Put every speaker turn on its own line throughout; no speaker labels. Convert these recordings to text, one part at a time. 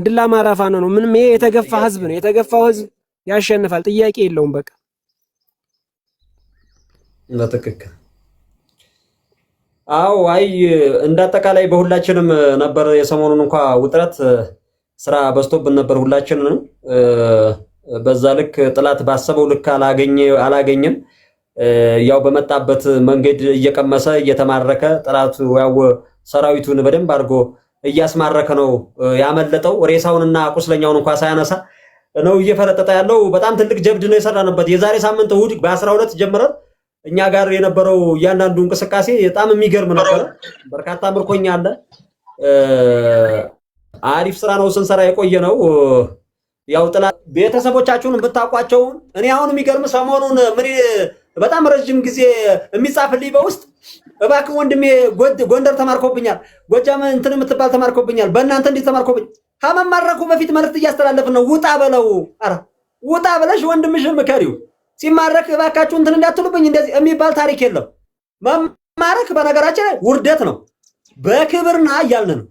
ድል አማራ ፋኖ ነው። ምንም ይሄ የተገፋ ህዝብ ነው። የተገፋው ህዝብ ያሸንፋል። ጥያቄ የለውም። በቃ
በትክክል አዎ። አይ እንዳጠቃላይ በሁላችንም ነበር የሰሞኑን እንኳን ውጥረት ስራ በዝቶብን ነበር ሁላችንም። በዛ ልክ ጥላት ባሰበው ልክ አላገኘም። ያው በመጣበት መንገድ እየቀመሰ እየተማረከ ጥላቱ ያው ሰራዊቱን በደንብ አድርጎ እያስማረከ ነው ያመለጠው። ሬሳውንና ቁስለኛውን እንኳን ሳያነሳ ነው እየፈረጠጠ ያለው። በጣም ትልቅ ጀብድ ነው የሰራንበት። የዛሬ ሳምንት እሑድ በ12 ጀምረን እኛ ጋር የነበረው እያንዳንዱ እንቅስቃሴ በጣም የሚገርም ነበር። በርካታ ምርኮኛ አለ። አሪፍ ስራ ነው ስንሰራ የቆየ ነው። ያው ጥላት ቤተሰቦቻችሁን ብታውቋቸው እኔ አሁን የሚገርም ሰሞኑን ምን በጣም ረጅም ጊዜ የሚጻፍልኝ በውስጥ እባክህ ወንድሜ ጎንደር ተማርኮብኛል፣ ጎጃም እንትን የምትባል ተማርኮብኛል፣ በእናንተ እንዴት ተማርኮብኝ ከመማረኩ በፊት መልእክት እያስተላለፍን ነው። ውጣ በለው። ኧረ ውጣ ብለሽ ወንድምሽን ምከሪው። ሲማረክ እባካችሁ እንትን እንዳትሉብኝ እንደዚህ የሚባል ታሪክ የለም። መማረክ በነገራችን ላይ ውርደት ነው። በክብርና እያልን ነው።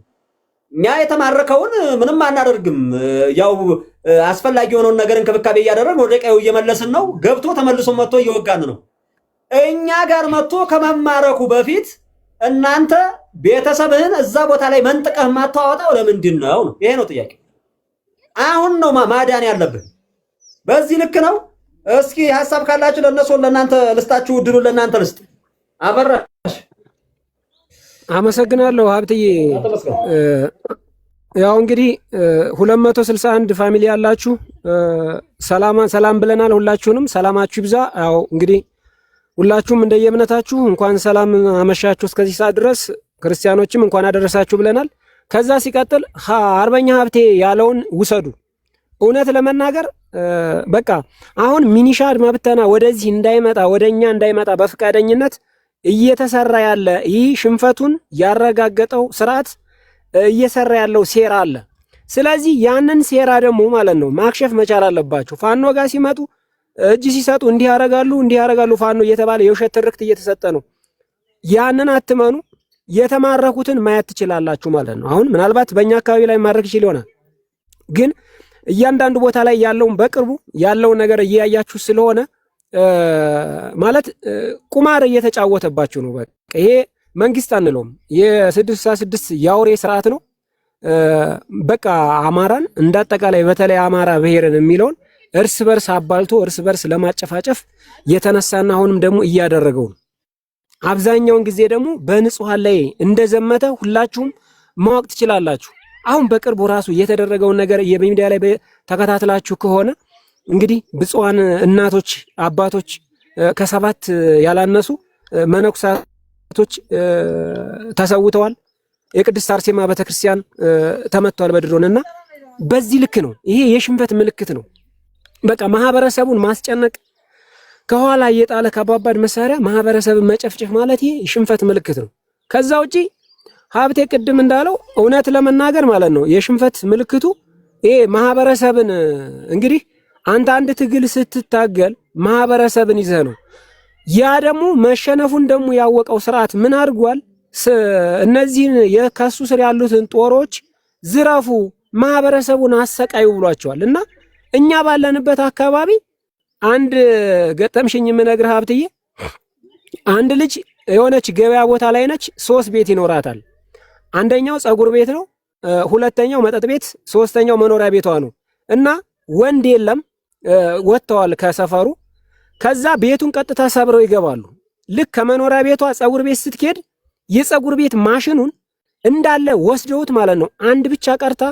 እኛ የተማረከውን ምንም አናደርግም። ያው አስፈላጊ የሆነውን ነገር እንክብካቤ እያደረግን ወደ ቀዩ እየመለስን ነው። ገብቶ ተመልሶ መጥቶ እየወጋን ነው። እኛ ጋር መጥቶ ከመማረኩ በፊት እናንተ ቤተሰብህን እዛ ቦታ ላይ መንጥቀህ ማታወጣው ለምንድን ነው? ይሄ ነው ጥያቄ። አሁን ነው ማዳን ያለብን። በዚህ ልክ ነው። እስኪ ሐሳብ ካላችሁ ለነሱ ለናንተ ልስጣችሁ፣ ድሉን ለናንተ ልስጥ። አበራሽ
አመሰግናለሁ ሀብትዬ። ያው እንግዲህ 261 ፋሚሊ ያላችሁ ሰላም ብለናል። ሁላችሁንም ሰላማችሁ ይብዛ። ያው እንግዲህ ሁላችሁም እንደየእምነታችሁ እንኳን ሰላም አመሻችሁ እስከዚህ ሰዓት ድረስ፣ ክርስቲያኖችም እንኳን አደረሳችሁ ብለናል። ከዛ ሲቀጥል አርበኛ ሀብቴ ያለውን ውሰዱ። እውነት ለመናገር በቃ አሁን ሚኒሻ አድማ ብተና ወደዚህ እንዳይመጣ ወደኛ እንዳይመጣ በፍቃደኝነት እየተሰራ ያለ ይህ ሽንፈቱን ያረጋገጠው ስርዓት እየሰራ ያለው ሴራ አለ። ስለዚህ ያንን ሴራ ደግሞ ማለት ነው ማክሸፍ መቻል አለባችሁ። ፋኖ ጋር ሲመጡ እጅ ሲሰጡ እንዲህ ያረጋሉ ፋኖ እየተባለ የውሸት ትርክት እየተሰጠ ነው። ያንን አትመኑ። የተማረኩትን ማየት ትችላላችሁ ማለት ነው። አሁን ምናልባት በእኛ አካባቢ ላይ ማድረግ ይችል ይሆናል፣ ግን እያንዳንዱ ቦታ ላይ ያለውን በቅርቡ ያለውን ነገር እያያችሁ ስለሆነ ማለት ቁማር እየተጫወተባችሁ ነው። በቃ ይሄ መንግስት አንለውም፣ የ666 ያውሬ ስርዓት ነው። በቃ አማራን እንዳጠቃላይ በተለይ አማራ ብሔርን የሚለውን እርስ በርስ አባልቶ እርስ በርስ ለማጨፋጨፍ የተነሳና አሁንም ደግሞ እያደረገው ነው። አብዛኛውን ጊዜ ደግሞ በንጹሃን ላይ እንደዘመተ ሁላችሁም ማወቅ ትችላላችሁ። አሁን በቅርቡ ራሱ የተደረገውን ነገር የሚዲያ ላይ ተከታትላችሁ ከሆነ እንግዲህ ብፁዓን እናቶች አባቶች ከ7 ያላነሱ መነኩሳቶች ተሰውተዋል። የቅድስት አርሴማ ቤተክርስቲያን ተመቷል በድሮንና በዚህ ልክ ነው። ይሄ የሽንፈት ምልክት ነው። በቃ ማህበረሰቡን ማስጨነቅ ከኋላ እየጣለ ከባባድ መሳሪያ ማህበረሰብን መጨፍጨፍ ማለት ይሄ የሽንፈት ምልክት ነው። ከዛ ውጪ ሀብቴ ቅድም እንዳለው እውነት ለመናገር ማለት ነው የሽንፈት ምልክቱ ይሄ ማህበረሰብን እንግዲህ አንድ ትግል ስትታገል ማህበረሰብን ይዘህ ነው። ያ ደግሞ መሸነፉን ደግሞ ያወቀው ስርዓት ምን አድርጓል? እነዚህን የከሱ ስር ያሉትን ጦሮች ዝረፉ፣ ማህበረሰቡን አሰቃዩ ብሏቸዋል። እና እኛ ባለንበት አካባቢ አንድ ገጠምሽኝ የምነግርህ ሀብትዬ፣ አንድ ልጅ የሆነች ገበያ ቦታ ላይ ነች። 3 ቤት ይኖራታል። አንደኛው ጸጉር ቤት ነው፣ ሁለተኛው መጠጥ ቤት፣ ሶስተኛው መኖሪያ ቤቷ ነው። እና ወንድ የለም፣ ወጥተዋል ከሰፈሩ። ከዛ ቤቱን ቀጥታ ሰብረው ይገባሉ። ልክ ከመኖሪያ ቤቷ ጸጉር ቤት ስትሄድ የጸጉር ቤት ማሽኑን እንዳለ ወስደውት ማለት ነው። አንድ ብቻ ቀርታ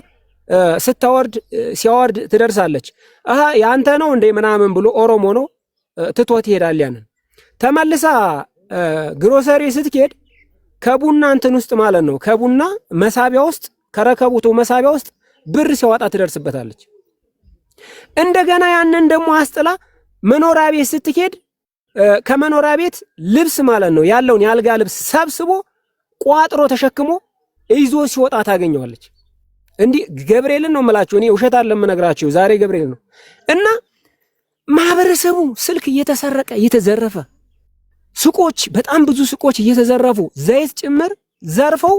ሲያወርድ ትደርሳለች። አሃ ያንተ ነው እንደ ምናምን ብሎ ኦሮሞ ነው ትቶት ይሄዳል። ያንን ተመልሳ ግሮሰሪ ስትሄድ ከቡና እንትን ውስጥ ማለት ነው ከቡና መሳቢያ ውስጥ ከረከቡቱ መሳቢያ ውስጥ ብር ሲያወጣ ትደርስበታለች። እንደገና ያንን ደግሞ አስጥላ መኖሪያ ቤት ስትሄድ ከመኖሪያ ቤት ልብስ ማለት ነው ያለውን ያልጋ ልብስ ሰብስቦ ቋጥሮ ተሸክሞ ይዞ ሲወጣ ታገኘዋለች። እንዲህ ገብርኤልን ነው የምላችሁ፣ እኔ ውሸት አይደለም የምነግራችሁ፣ ዛሬ ገብርኤል ነው። እና ማህበረሰቡ ስልክ እየተሰረቀ እየተዘረፈ፣ ሱቆች በጣም ብዙ ሱቆች እየተዘረፉ ዘይት ጭምር ዘርፈው፣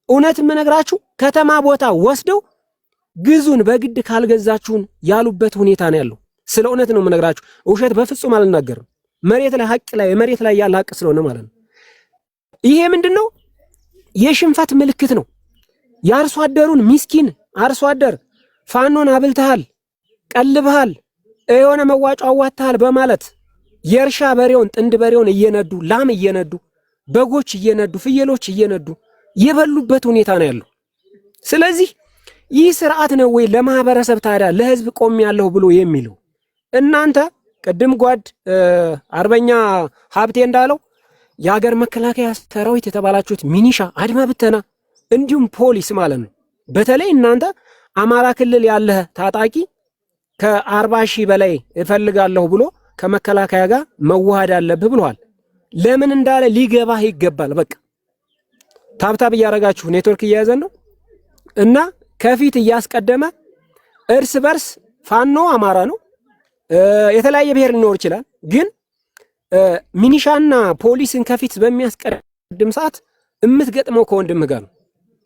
እውነት የምነግራችሁ ከተማ ቦታ ወስደው ግዙን በግድ ካልገዛችሁን ያሉበት ሁኔታ ነው ያለው። ስለ እውነት ነው የምነግራችሁ፣ ውሸት በፍጹም አልናገርም። መሬት ላይ ሀቅ ላይ መሬት ላይ ያለ ሀቅ ስለሆነ ማለት ነው። ይሄ ምንድነው? የሽንፈት ምልክት ነው። የአርሶ አደሩን ሚስኪን አርሶ አደር ፋኖን አብልተሃል፣ ቀልብሃል፣ የሆነ መዋጮ አዋጥተሃል በማለት የእርሻ በሬውን ጥንድ በሬውን እየነዱ ላም እየነዱ በጎች እየነዱ ፍየሎች እየነዱ የበሉበት ሁኔታ ነው ያለው። ስለዚህ ይህ ስርዓት ነው ወይ ለማህበረሰብ ታዲያ ለህዝብ ቆም ያለው ብሎ የሚለው? እናንተ ቅድም ጓድ አርበኛ ሀብቴ እንዳለው የሀገር መከላከያ ሰራዊት የተባላችሁት ሚኒሻ፣ አድማ ብተና እንዲሁም ፖሊስ ማለት ነው። በተለይ እናንተ አማራ ክልል ያለ ታጣቂ ከ40 ሺህ በላይ እፈልጋለሁ ብሎ ከመከላከያ ጋር መዋሃድ አለብህ ብለዋል። ለምን እንዳለ ሊገባህ ይገባል። በቃ ታብታብ እያረጋችሁ ኔትወርክ እያያዘን ነው እና ከፊት እያስቀደመ እርስ በርስ ፋኖ አማራ ነው፣ የተለያየ ብሔር ሊኖር ይችላል። ግን ሚኒሻና ፖሊስን ከፊት በሚያስቀድም ሰዓት የምትገጥመው ከወንድምህ ጋር ነው።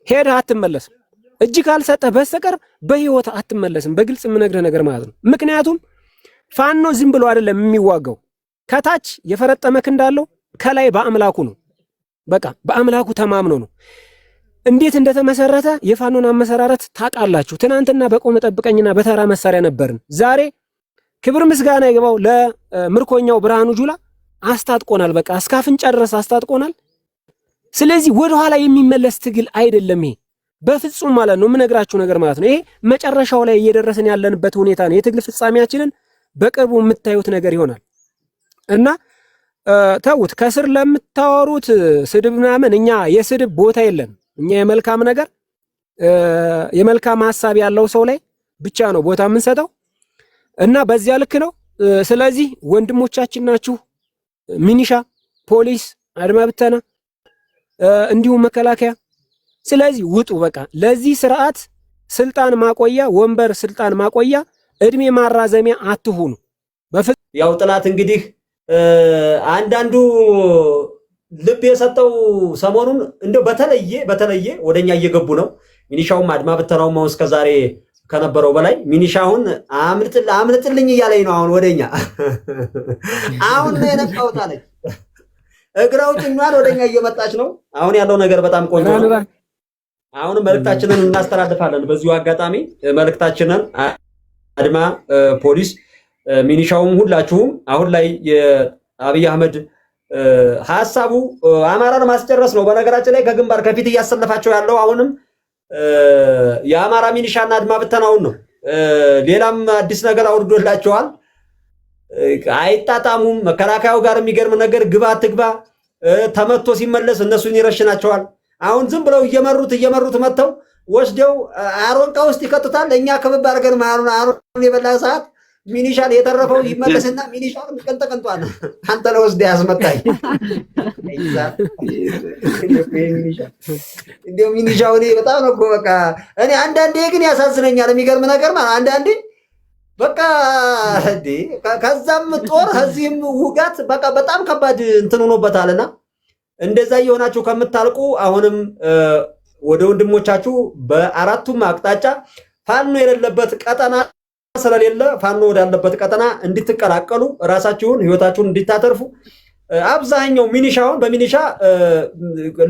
ሄደህ አትመለስም። እጅ ካልሰጠህ በስተቀር በህይወት አትመለስም። በግልጽ የምነግርህ ነገር ማለት ነው። ምክንያቱም ፋኖ ዝም ብሎ አይደለም የሚዋጋው። ከታች የፈረጠመ ክንድ አለው፣ ከላይ በአምላኩ ነው። በቃ በአምላኩ ተማምኖ ነው። እንዴት እንደተመሰረተ የፋኖን አመሰራረት ታውቃላችሁ። ትናንትና በቆመ ጠብቀኝና በተራ መሳሪያ ነበርን። ዛሬ ክብር ምስጋና ይገባው ለምርኮኛው ብርሃኑ ጁላ አስታጥቆናል። በቃ እስከ አፍንጫ ድረስ አስታጥቆናል። ስለዚህ ወደ ኋላ የሚመለስ ትግል አይደለም ይሄ በፍጹም ማለት ነው። የምነግራችሁ ነገር ማለት ነው። ይሄ መጨረሻው ላይ እየደረስን ያለንበት ሁኔታ ነው። የትግል ፍጻሜያችንን በቅርቡ የምታዩት ነገር ይሆናል እና ተውት። ከስር ለምታወሩት ስድብ ምናምን እኛ የስድብ ቦታ የለን። እኛ የመልካም ነገር የመልካም ሐሳብ ያለው ሰው ላይ ብቻ ነው ቦታ የምንሰጠው እና በዚያ ልክ ነው። ስለዚህ ወንድሞቻችን ናችሁ፣ ሚኒሻ፣ ፖሊስ፣ አድማ ብተና እንዲሁም መከላከያ። ስለዚህ ውጡ። በቃ ለዚህ ስርዓት ስልጣን ማቆያ ወንበር ስልጣን ማቆያ እድሜ ማራዘሚያ አትሁኑ።
ያው ጥላት እንግዲህ አንዳንዱ ልብ የሰጠው ሰሞኑን እንደው በተለየ ወደኛ እየገቡ ነው። ሚኒሻውም አድማ ብተናውም አሁን እስከዛሬ ከነበረው በላይ ሚኒሻውን አምልጥልኝ እያለኝ ነው። አሁን ወደኛ አሁን ነው የነቃውት አለች። እግራው ጭኛል ወደኛ እየመጣች ነው። አሁን ያለው ነገር በጣም ቆንጆ ነው። አሁን መልእክታችንን እናስተላልፋለን። በዚሁ አጋጣሚ መልእክታችንን አድማ ፖሊስ፣ ሚኒሻውም ሁላችሁም አሁን ላይ የአብይ አህመድ ሐሳቡ አማራን ማስጨረስ ነው። በነገራችን ላይ ከግንባር ከፊት እያሰለፋቸው ያለው አሁንም የአማራ ሚኒሻና አድማ ብተናውን ነው። ሌላም አዲስ ነገር አውርዶላቸዋል። አይጣጣሙም። መከላከያው ጋር የሚገርም ነገር ግባ ትግባ ተመቶ ሲመለስ እነሱን ይረሽናቸዋል። አሁን ዝም ብለው እየመሩት መጥተው ወስደው አሮንቃ ውስጥ ይከቱታል። እኛ ከበብ አድርገን አሮን የበላ ሰዓት ሚኒሻን የተረፈው ይመለስና ሚኒሻውን ቀንጠቀንጧል። አንተ ለወስደ ያስመጣኝ እንደው ሚኒሻው እኔ በጣም ነው በቃ እኔ አንዳንዴ ግን ያሳዝነኛል። የሚገርም ነገር ማለት አንዳንዴ በቃ ከዛም ጦር ከዚህም ውጋት በቃ በጣም ከባድ እንትን ሆኖበታልና እንደዛ የሆናችሁ ከምታልቁ አሁንም ወደ ወንድሞቻችሁ በአራቱም አቅጣጫ ፋኖ የሌለበት ቀጠና ስለሌለ ፋኖ ወዳለበት ቀጠና እንድትቀላቀሉ ራሳችሁን ህይወታችሁን እንድታተርፉ አብዛኛው ሚኒሻውን በሚኒሻ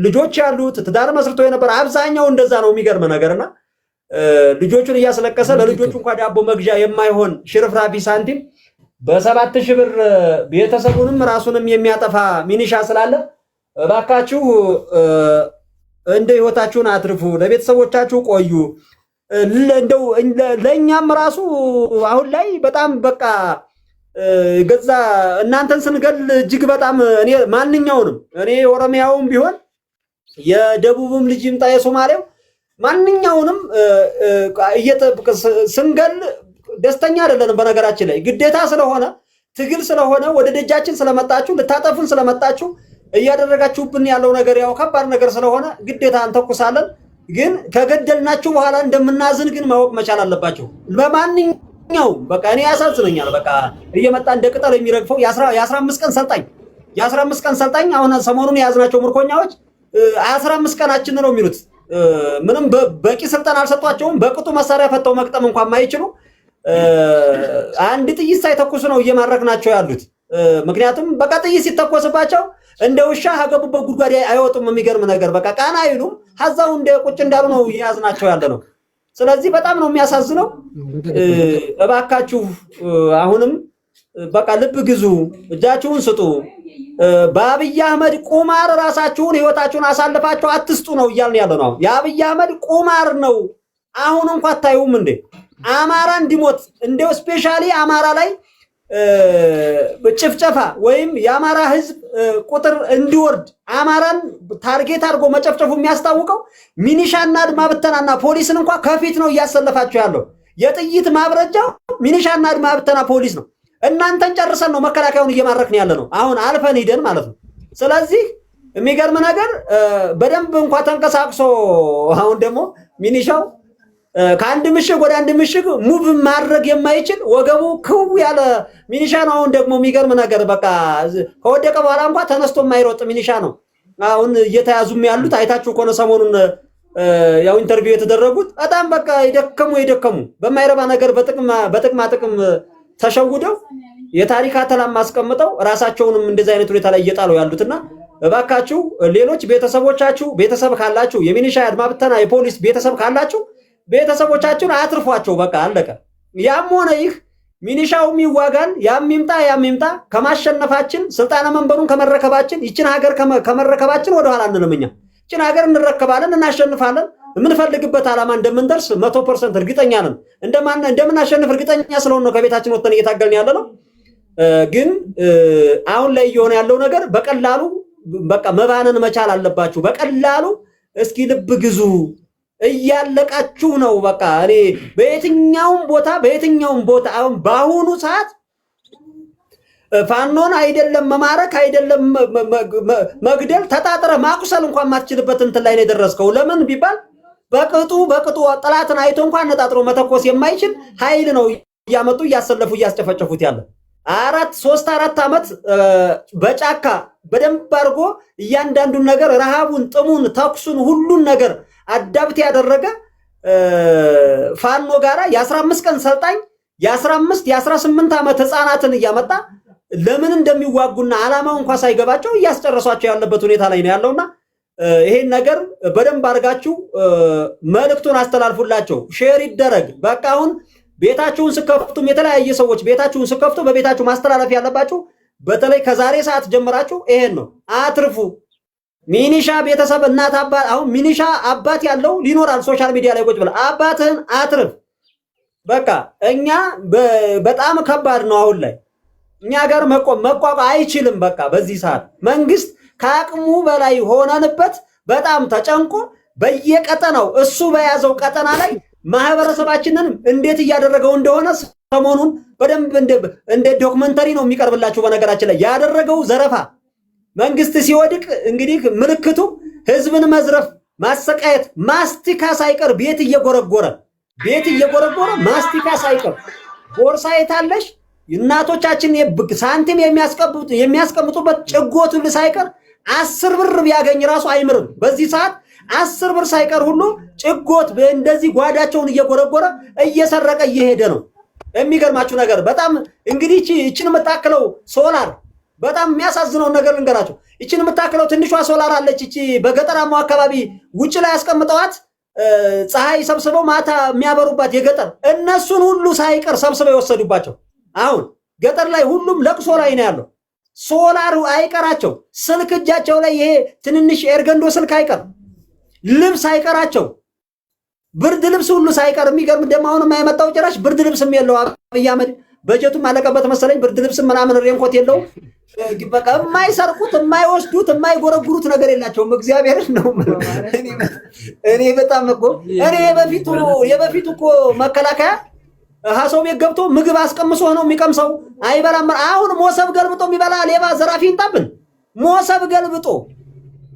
ልጆች ያሉት ትዳር መስርቶ የነበረ አብዛኛው እንደዛ ነው። የሚገርም ነገርና ልጆቹን እያስለቀሰ ለልጆቹ እንኳን ዳቦ መግዣ የማይሆን ሽርፍራፊ ሳንቲም በ7,000 ብር ቤተሰቡንም ራሱንም የሚያጠፋ ሚኒሻ ስላለ እባካችሁ እንደ ህይወታችሁን አትርፉ፣ ለቤተሰቦቻችሁ ቆዩ። እንደው ለኛም ራሱ አሁን ላይ በጣም በቃ ገዛ እናንተን ስንገል እጅግ በጣም እኔ ማንኛውንም እኔ ኦሮሚያውም ቢሆን የደቡብም ልጅ ይምጣ የሶማሌው ማንኛውንም ስንገል ደስተኛ አይደለንም። በነገራችን ላይ ግዴታ ስለሆነ ትግል ስለሆነ ወደ ደጃችን ስለመጣችሁ ልታጠፉን ስለመጣችሁ እያደረጋችሁብን ያለው ነገር ያው ከባድ ነገር ስለሆነ ግዴታ እንተኩሳለን። ግን ከገደልናችሁ በኋላ እንደምናዝን ግን ማወቅ መቻል አለባችሁ። በማንኛው በቃ እኔ ያሳዝነኛል። በቃ እየመጣ እንደ ቅጠል የሚረግፈው የ15 ቀን ሰልጣኝ አሁን ሰሞኑን የያዝናቸው ምርኮኛዎች 15 ቀናችን ነው የሚሉት። ምንም በቂ ስልጣን አልሰጧቸውም። በቅጡ መሳሪያ ፈተው መቅጠም እንኳን ማይችሉ አንድ ጥይት ሳይተኩሱ ነው እየማረክናቸው ያሉት። ምክንያቱም በቃ ጥይት ሲተኮስባቸው እንደ ውሻ ሀገቡበት ጉድጓድ አይወጡም። የሚገርም ነገር በቃ ቃና አይሉም። ሀዛው እንደ ቁጭ እንዳሉ ነው እየያዝናቸው ያለ ነው። ስለዚህ በጣም ነው የሚያሳዝነው። እባካችሁ አሁንም በቃ ልብ ግዙ፣ እጃችሁን ስጡ። በአብይ አህመድ ቁማር ራሳችሁን ህይወታችሁን አሳልፋችሁ አትስጡ ነው እያልን ያለ ነው። የአብይ አህመድ ቁማር ነው። አሁን እንኳን አታዩም እንዴ አማራ እንዲሞት እንደው ስፔሻሊ አማራ ላይ ጭፍጨፋ ወይም የአማራ ህዝብ ቁጥር እንዲወርድ አማራን ታርጌት አድርጎ መጨፍጨፉ የሚያስታውቀው ሚኒሻና አድማ ብተናና ፖሊስን እንኳን ከፊት ነው እያሰለፋቸው ያለው። የጥይት ማብረጃው ሚኒሻና አድማ ብተና ፖሊስ ነው። እናንተን ጨርሰን ነው መከላከያውን እየማረክን ያለ ነው። አሁን አልፈን ሄደን ማለት ነው። ስለዚህ የሚገርም ነገር በደንብ እንኳን ተንቀሳቅሶ አሁን ደግሞ ሚኒሻው ከአንድ ምሽግ ወደ አንድ ምሽግ ሙቭ ማድረግ የማይችል ወገቡ ክው ያለ ሚኒሻ ነው። አሁን ደግሞ የሚገርም ነገር በቃ ከወደቀ በኋላ እንኳን ተነስቶ የማይሮጥ ሚኒሻ ነው አሁን እየተያዙም ያሉት። አይታችሁ ከሆነ ሰሞኑን ያው ኢንተርቪው የተደረጉት በጣም በቃ የደከሙ በማይረባ ነገር በጥቅማ ጥቅም ተሸውደው የታሪክ አተላም ማስቀምጠው ራሳቸውንም እንደዚህ አይነት ሁኔታ ላይ እየጣሉ ያሉትና እባካችሁ ሌሎች ቤተሰቦቻችሁ ቤተሰብ ካላችሁ የሚኒሻ አድማ ብተና የፖሊስ ቤተሰብ ካላችሁ ቤተሰቦቻችሁን አትርፏቸው። በቃ አለቀ። ያም ሆነ ይህ ሚኒሻውም ይዋጋል፣ ያም ይምጣ ከማሸነፋችን ስልጣነ መንበሩን ከመረከባችን ይችን ሀገር ከመረከባችን ወደ ኋላ አንልምኛ። ይችን ሀገር እንረከባለን፣ እናሸንፋለን። የምንፈልግበት ዓላማ እንደምንደርስ 100% እርግጠኛ ነን። እንደምናሸንፍ እርግጠኛ ስለሆነ ነው ከቤታችን ወጥተን እየታገልን ያለ ነው። ግን አሁን ላይ እየሆነ ያለው ነገር በቀላሉ በቃ መባነን መቻል አለባችሁ። በቀላሉ እስኪ ልብ ግዙ። እያለቃችሁ ነው። በቃ እኔ በየትኛውም ቦታ አሁን በአሁኑ ሰዓት ፋኖን አይደለም መማረክ አይደለም መግደል ተጣጥረ ማቁሰል እንኳን ማትችልበት እንትን ላይ ነው የደረስከው። ለምን ቢባል በቅጡ ጠላትን አይቶ እንኳን ነጣጥሮ መተኮስ የማይችል ኃይል ነው እያመጡ እያሰለፉ እያስጨፈጨፉት ያለ 3-4 ዓመት በጫካ በደንብ አድርጎ እያንዳንዱን ነገር ረሃቡን፣ ጥሙን፣ ተኩሱን ሁሉን ነገር አዳብት ያደረገ ፋኖ ጋራ የ15 ቀን ሰልጣኝ የ18 ዓመት ህፃናትን እያመጣ ለምን እንደሚዋጉና ዓላማው እንኳን ሳይገባቸው እያስጨረሷቸው ያለበት ሁኔታ ላይ ነው ያለውና ይሄን ነገር በደንብ አድርጋችሁ መልእክቱን አስተላልፉላቸው። ሼር ይደረግ። በቃ አሁን ቤታችሁን ስከፍቱም የተለያየ ሰዎች ቤታችሁን ስከፍቱ በቤታችሁ ማስተላለፍ ያለባችሁ በተለይ ከዛሬ ሰዓት ጀምራችሁ ይሄን ነው። አትርፉ። ሚኒሻ ቤተሰብ እናት አባት አሁን ሚኒሻ አባት ያለው ሊኖራል ሶሻል ሚዲያ ላይ ቁጭ ብለ አባትህን አትርፍ። በቃ እኛ በጣም ከባድ ነው አሁን ላይ እኛ ጋር መቋቋም አይችልም። በቃ በዚህ ሰዓት መንግስት ከአቅሙ በላይ ሆነንበት በጣም ተጨንቆ በየቀጠናው እሱ በያዘው ቀጠና ላይ ማህበረሰባችንን እንዴት እያደረገው እንደሆነ ሰሞኑን በደንብ እንደ ዶክመንተሪ ነው የሚቀርብላችሁ። በነገራችን ላይ ያደረገው ዘረፋ መንግስት ሲወድቅ እንግዲህ ምልክቱ ህዝብን መዝረፍ፣ ማሰቃየት፣ ማስቲካ ሳይቀር ቤት እየጎረጎረ ማስቲካ ሳይቀር ቦርሳ የታለሽ እናቶቻችን ሳንቲም የሚያስቀምጡበት ጭጎት ሁሉ ሳይቀር 10 ብር ቢያገኝ ራሱ አይምርም። በዚህ ሰዓት 10 ብር ሳይቀር ሁሉ ጭጎት እንደዚህ ጓዳቸውን እየጎረጎረ እየሰረቀ እየሄደ ነው። የሚገርማችሁ ነገር በጣም እንግዲህ እቺን የምታክለው ሶላር በጣም የሚያሳዝነው ነገር ልንገራችሁ። እቺን የምታክለው ትንሿ ሶላር አለች። እቺ በገጠራማው አካባቢ ውጭ ላይ ያስቀምጠዋት ፀሐይ ሰብስበው ማታ የሚያበሩባት የገጠር እነሱን ሁሉ ሳይቀር ሰብስበው የወሰዱባቸው። አሁን ገጠር ላይ ሁሉም ለቅሶ ላይ ነው ያለው። ሶላሩ አይቀራቸው፣ ስልክ እጃቸው ላይ ይሄ ትንንሽ ኤርገንዶ ስልክ አይቀር፣ ልብስ አይቀራቸው፣ ብርድ ልብስ ሁሉ ሳይቀር። የሚገርም ደግሞ አሁን የማይመጣው ጭራሽ ብርድ ልብስም የለው አብይ አህመድ። በጀቱም አለቀበት መሰለኝ። ብርድ ልብስም ምናምን ሬንኮት የለው። በቃ የማይሰርቁት የማይወስዱት የማይጎረጉሩት ነገር የላቸውም። እግዚአብሔር ነው። እኔ በጣም እኮ የበፊቱ እኮ መከላከያ ሀሰው ቤት ገብቶ ምግብ አስቀምሶ ነው የሚቀምሰው። አይበላም። አሁን ሞሰብ ገልብጦ የሚበላ ሌባ ዘራፊ እንጣብን። ሞሰብ ገልብጦ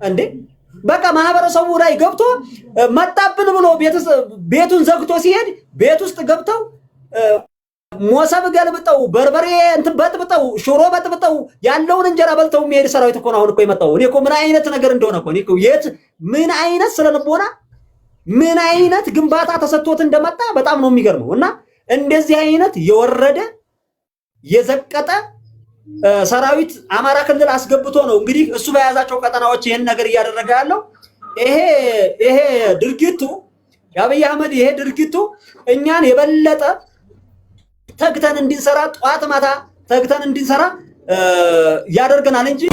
እንዴ በቃ ማህበረሰቡ ላይ ገብቶ መጣብን ብሎ ቤቱን ዘግቶ ሲሄድ ቤት ውስጥ ገብተው ሞሰብ ገልብጠው በርበሬ እንትን በጥብጠው ሽሮ በጥብጠው ያለውን እንጀራ በልተው የሚሄድ ሰራዊት እኮ ነው አሁን እኮ የመጣው። እኔ እኮ ምን አይነት ነገር እንደሆነ እኮ ምን አይነት ስለልቦና ምን አይነት ግንባታ ተሰጥቶት እንደመጣ በጣም ነው የሚገርመው። እና እንደዚህ አይነት የወረደ የዘቀጠ ሰራዊት አማራ ክልል አስገብቶ ነው እንግዲህ እሱ በያዛቸው ቀጠናዎች ይሄን ነገር እያደረገ ያለው። ይሄ ድርጊቱ የአብይ አህመድ ይሄ ድርጊቱ እኛን የበለጠ ተግተን እንድንሰራ ጧት ማታ ተግተን እንድንሰራ ያደርገናል እንጂ